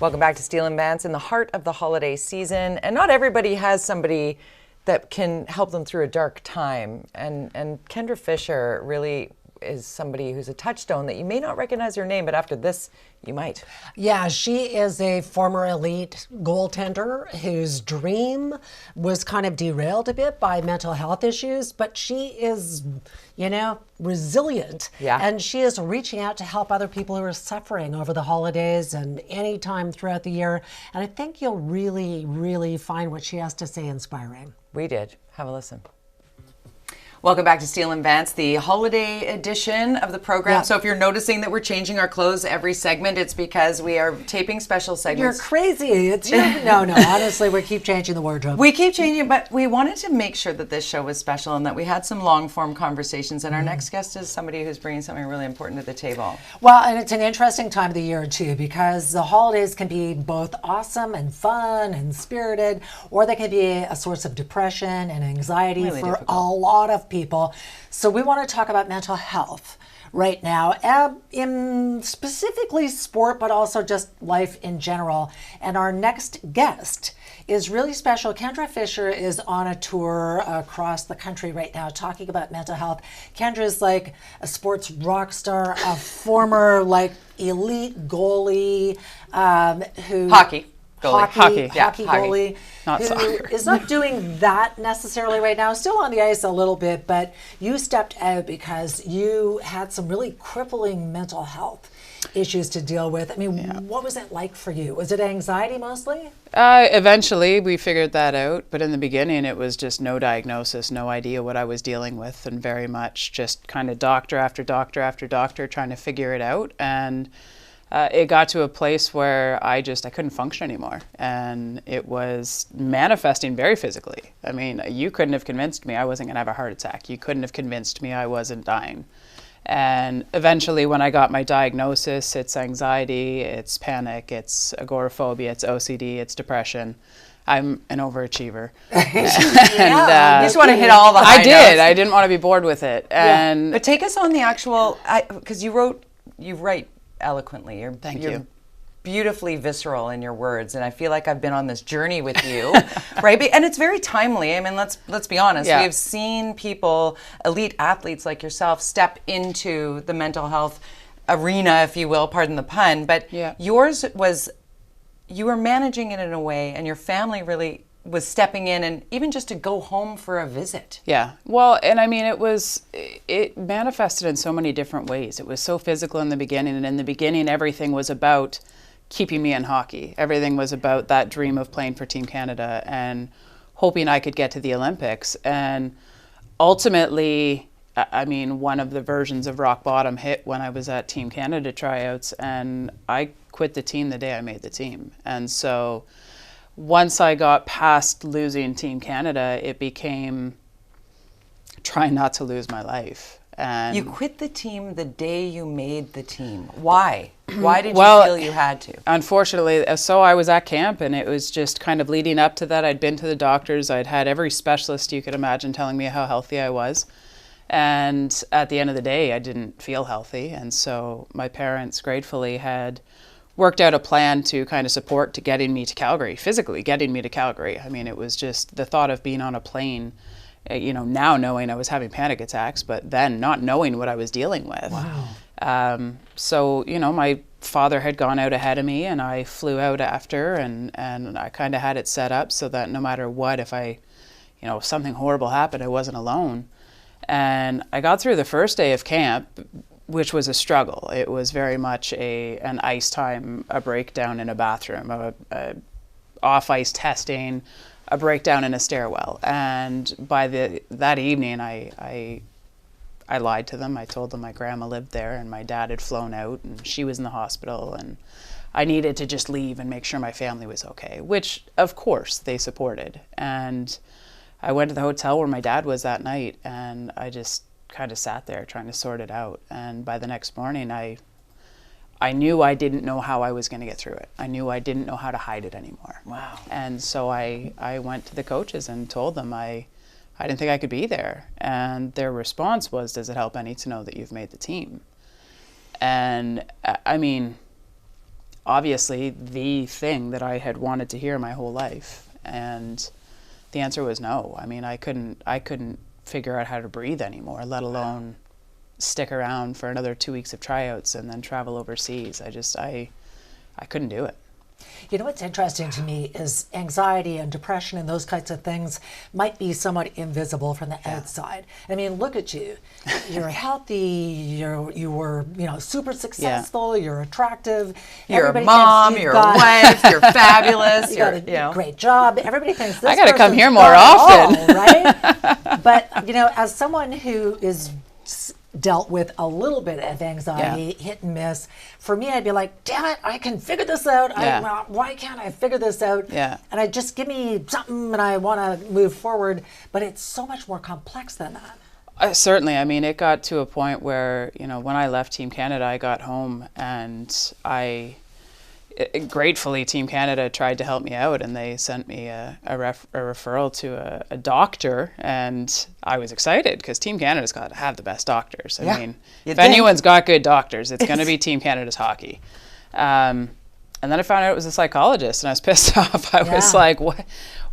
Welcome back to Steel and Vance in the heart of the holiday season. And not everybody has somebody that can help them through a dark time. And Kendra Fisher really is somebody who's a touchstone that you may not recognize her name, but after this, you might. Yeah, she is a former elite goaltender whose dream was kind of derailed a bit by mental health issues, but she is, resilient. Yeah. And she is reaching out to help other people who are suffering over the holidays and any time throughout the year. And I think you'll really, really find what she has to say inspiring. We did. Have a listen. Welcome back to Steel and Vance, the holiday edition of the program. Yeah. So if you're noticing that we're changing our clothes every segment, it's because we are taping special segments. You're crazy. No, honestly, we keep changing the wardrobe. We keep changing, but we wanted to make sure that this show was special and that we had some long-form conversations. And our next guest is somebody who's bringing something really important to the table. Well, and it's an interesting time of the year, too, because the holidays can be both awesome and fun and spirited, or they can be a source of depression and anxiety Really for difficult. a lot of people. So we want to talk about mental health right now, in specifically sport, but also just life in general. And our next guest is really special. Kendra Fisher is on a tour across the country right now talking about mental health. Kendra is like a sports rock star, a former elite goalie who... Hockey Hockey hockey. goalie Not who soccer. is not doing that necessarily right now, still on the ice a little bit, but you stepped out because you had some really crippling mental health issues to deal with. I mean, What was it like for you? Was it anxiety mostly? Eventually we figured that out, but in the beginning it was just no diagnosis, no idea what I was dealing with, and very much just kind of doctor after doctor after doctor trying to figure it out. And it got to a place where I couldn't function anymore, and it was manifesting very physically. I mean, you couldn't have convinced me I wasn't going to have a heart attack. You couldn't have convinced me I wasn't dying. And eventually when I got my diagnosis, it's anxiety, it's panic, it's agoraphobia, it's OCD, it's depression. I'm an overachiever. You just want to hit all the high I did. notes. I didn't want to be bored with it. And But take us on the actual, because you write eloquently. You're beautifully visceral in your words, and I feel like I've been on this journey with you, right? And it's very timely. I mean, let's be honest. Yeah. We've seen people, elite athletes like yourself, step into the mental health arena, if you will, pardon the pun. But yours was, you were managing it in a way, and your family really was stepping in, and even just to go home for a visit. Yeah. Well, and I mean, it manifested in so many different ways. It was so physical in the beginning, and in the beginning, everything was about keeping me in hockey. Everything was about that dream of playing for Team Canada and hoping I could get to the Olympics. And ultimately, I mean, one of the versions of rock bottom hit when I was at Team Canada tryouts, and I quit the team the day I made the team. And so once I got past losing Team Canada, it became trying not to lose my life. And You quit the team the day you made the team. Why? Why did you feel you had to? Unfortunately, so I was at camp, and it was just kind of leading up to that. I'd been to the doctors. I'd had every specialist you could imagine telling me how healthy I was. And at the end of the day, I didn't feel healthy. And so my parents gratefully had worked out a plan to kind of support to getting me to Calgary, physically getting me to Calgary. I mean, it was just the thought of being on a plane, now knowing I was having panic attacks, but then not knowing what I was dealing with. Wow. So, my father had gone out ahead of me, and I flew out after, and I kind of had it set up so that no matter what, if if something horrible happened, I wasn't alone. And I got through the first day of camp, which was a struggle. It was very much an ice time, a breakdown in a bathroom, a off-ice testing, a breakdown in a stairwell. And by that evening, I lied to them. I told them my grandma lived there and my dad had flown out and she was in the hospital, and I needed to just leave and make sure my family was okay, which of course they supported. And I went to the hotel where my dad was that night, and I just kind of sat there trying to sort it out. And by the next morning, I knew I didn't know how I was going to get through it. I knew I didn't know how to hide it anymore. Wow. And so I went to the coaches and told them I didn't think I could be there. And their response was, "Does it help any to know that you've made the team?" And I mean, obviously the thing that I had wanted to hear my whole life. And the answer was no. I mean, I couldn't figure out how to breathe anymore, let alone stick around for another 2 weeks of tryouts and then travel overseas. I couldn't do it. You know what's interesting to me is anxiety and depression and those kinds of things might be somewhat invisible from the outside. I mean, look at you. You're healthy, you were, super successful, you're attractive. You're a mom, you're a wife, you're fabulous. You got a great job. Everybody thinks this I got to come here more often. often. Right? But, as someone who is dealt with a little bit of anxiety, hit and miss. For me, I'd be like, damn it, I can figure this out. Why can't I figure this out? Yeah. And I just give me something and I want to move forward. But it's so much more complex than that. Certainly. I mean, it got to a point where, when I left Team Canada, I got home and gratefully, Team Canada tried to help me out, and they sent me a referral to a doctor, and I was excited because Team Canada's got to have the best doctors. I mean, if anyone's got good doctors, it's going to be Team Canada's hockey. And then I found out it was a psychologist, and I was pissed off. I was like, "What?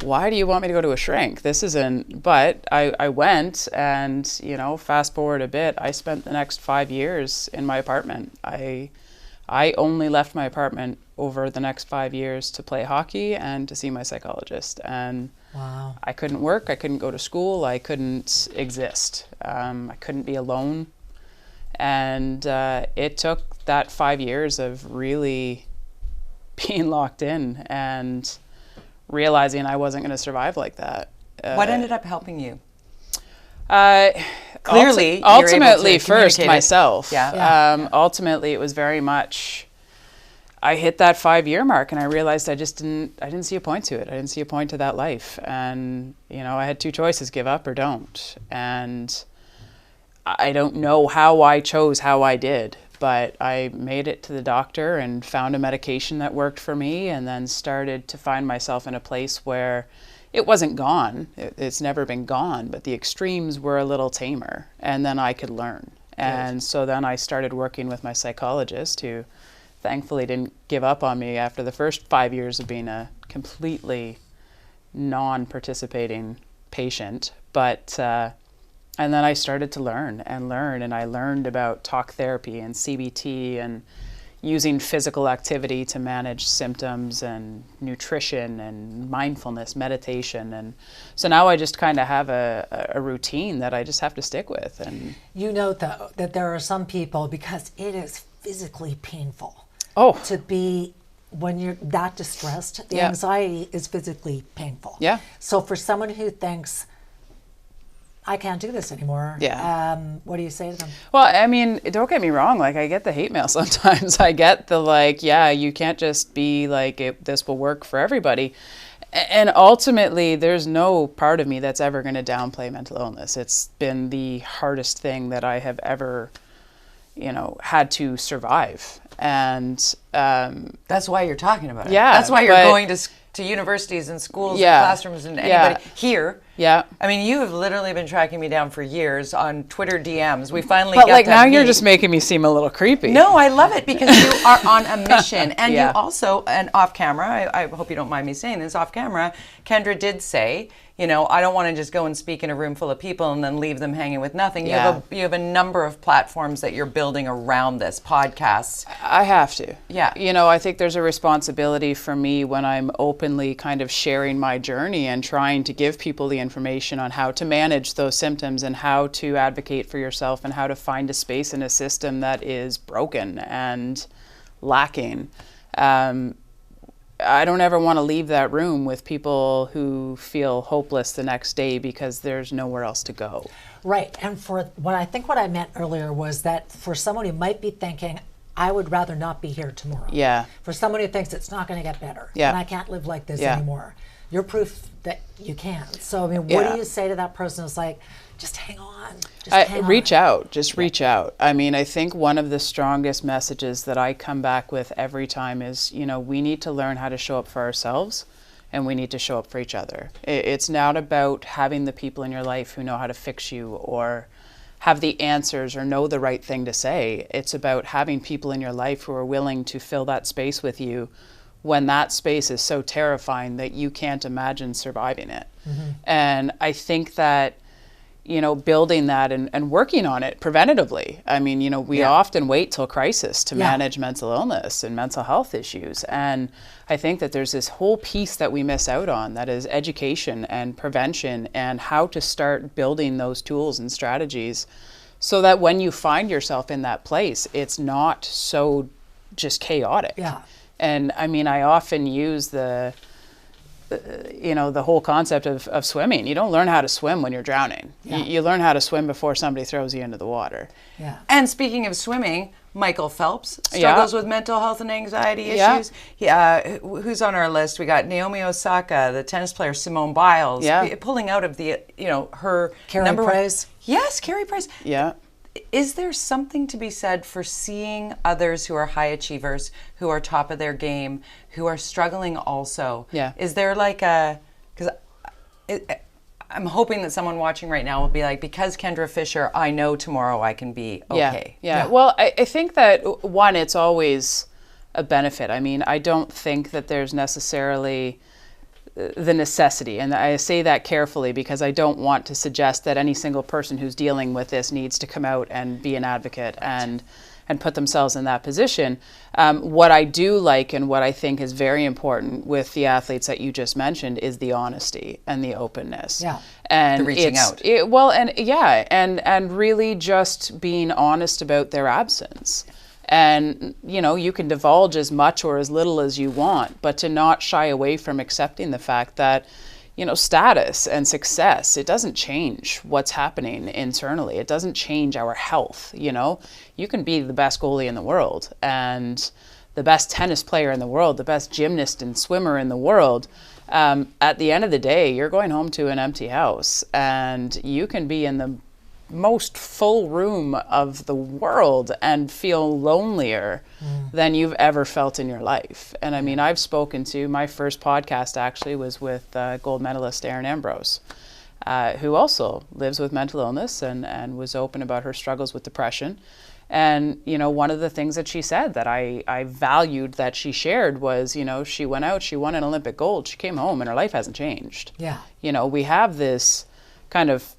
Why do you want me to go to a shrink? This isn't." But I went, and fast forward a bit, I spent the next 5 years in my apartment. I only left my apartment over the next 5 years to play hockey and to see my psychologist. And I couldn't work, I couldn't go to school, I couldn't exist. I couldn't be alone. And it took that 5 years of really being locked in and realizing I wasn't going to survive like that. What ended up helping you? Clearly, ultimately first myself. Ultimately, it was very much, I hit that 5-year mark and I realized I didn't see a point to it. I didn't see a point to that life. And, I had two choices, give up or don't. And I don't know how I chose how I did, but I made it to the doctor and found a medication that worked for me, and then started to find myself in a place where it wasn't gone. It's never been gone, but the extremes were a little tamer, and then I could learn. And so then I started working with my psychologist, who thankfully didn't give up on me after the first 5 years of being a completely non-participating patient. But and then I started to learn, and I learned about talk therapy and CBT and using physical activity to manage symptoms, and nutrition and mindfulness, meditation. And so now I just kind of have a routine that I just have to stick with. And though, that there are some people, because it is physically painful to be, when you're that distressed, the anxiety is physically painful. Yeah. So for someone who thinks, I can't do this anymore. What do you say to them? Well, I mean, don't get me wrong. Like, I get the hate mail sometimes. I get the you can't just be like, this will work for everybody. And ultimately, there's no part of me that's ever going to downplay mental illness. It's been the hardest thing that I have ever, had to survive. And that's why you're talking about it. Yeah. That's why you're going to universities and schools and classrooms and anybody here. Yeah. I mean, you have literally been tracking me down for years on Twitter DMs. We finally got to now you're just making me seem a little creepy. No, I love it because you are on a mission. And you also, and off camera, I hope you don't mind me saying this, off camera, Kendra did say, I don't want to just go and speak in a room full of people and then leave them hanging with nothing. You have a number of platforms that you're building around this, podcasts. I have to. Yeah. I think there's a responsibility for me when I'm openly kind of sharing my journey and trying to give people the information on how to manage those symptoms and how to advocate for yourself and how to find a space in a system that is broken and lacking. I don't ever want to leave that room with people who feel hopeless the next day because there's nowhere else to go. Right. And for what I meant earlier was that for someone who might be thinking, I would rather not be here tomorrow. Yeah. For someone who thinks it's not going to get better and I can't live like this anymore. You're proof that you can. So, I mean, what do you say to that person who's like, just hang on. Reach out. Just reach out. I mean, I think one of the strongest messages that I come back with every time is, we need to learn how to show up for ourselves, and we need to show up for each other. It's not about having the people in your life who know how to fix you or have the answers or know the right thing to say. It's about having people in your life who are willing to fill that space with you when that space is so terrifying that you can't imagine surviving it. And I think that, you know, building that and working on it preventatively. I mean, you know, we often wait till crisis to manage mental illness and mental health issues. And I think that there's this whole piece that we miss out on, that is education and prevention and how to start building those tools and strategies so that when you find yourself in that place, it's not so just chaotic. Yeah. And I mean, I often use the whole concept of swimming. You don't learn how to swim when you're drowning. You learn how to swim before somebody throws you into the water. Yeah. And speaking of swimming, Michael Phelps struggles with mental health and anxiety issues. Who's on our list? We got Naomi Osaka, the tennis player Simone Biles, pulling out of the, her Carey Price. Yes, Carey Price. Yeah. Is there something to be said for seeing others who are high achievers, who are top of their game, who are struggling also? Yeah. Is there because I'm hoping that someone watching right now will be like, because Kendra Fisher, I know tomorrow I can be okay. Yeah. Well, I think that, one, it's always a benefit. I mean, I don't think that there's necessarily the necessity, and I say that carefully because I don't want to suggest that any single person who's dealing with this needs to come out and be an advocate and put themselves in that position. What I do like and what I think is very important with the athletes that you just mentioned is the honesty and the openness. Yeah. And the reaching out. And really just being honest about their absence. And, you can divulge as much or as little as you want, but to not shy away from accepting the fact that, status and success, it doesn't change what's happening internally. It doesn't change our health, You can be the best goalie in the world and the best tennis player in the world, the best gymnast and swimmer in the world. At the end of the day, you're going home to an empty house, and you can be in the most full room of the world and feel lonelier than you've ever felt in your life. And I mean, I've spoken to, my first podcast actually was with gold medalist Erin Ambrose, who also lives with mental illness and was open about her struggles with depression. And, one of the things that she said that I valued that she shared was, she went out, she won an Olympic gold, she came home and her life hasn't changed. Yeah. We have this kind of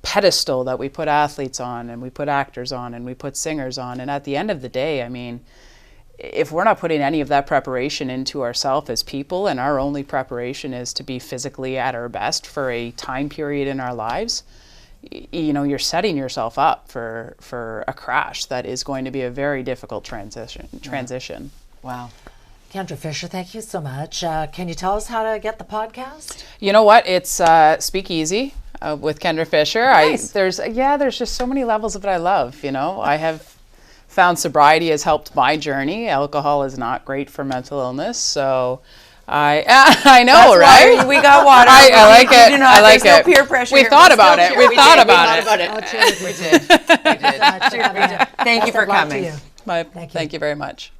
pedestal that we put athletes on and we put actors on and we put singers on, and at the end of the day, I mean, if we're not putting any of that preparation into ourselves as people, and our only preparation is to be physically at our best for a time period in our lives, you're setting yourself up for a crash that is going to be a very difficult transition. Wow. Kendra Fisher, thank you so much. Can you tell us how to get the podcast? You know what? It's Speakeasy with Kendra Fisher. Nice. There's just so many levels of it I love. I have found sobriety has helped my journey. Alcohol is not great for mental illness, so I know, right? Water. We got water. I like it. I like There's it. no peer pressure. We thought about it. We thought about it. Oh, cheers. We did. Thank you for coming. Thank you very much.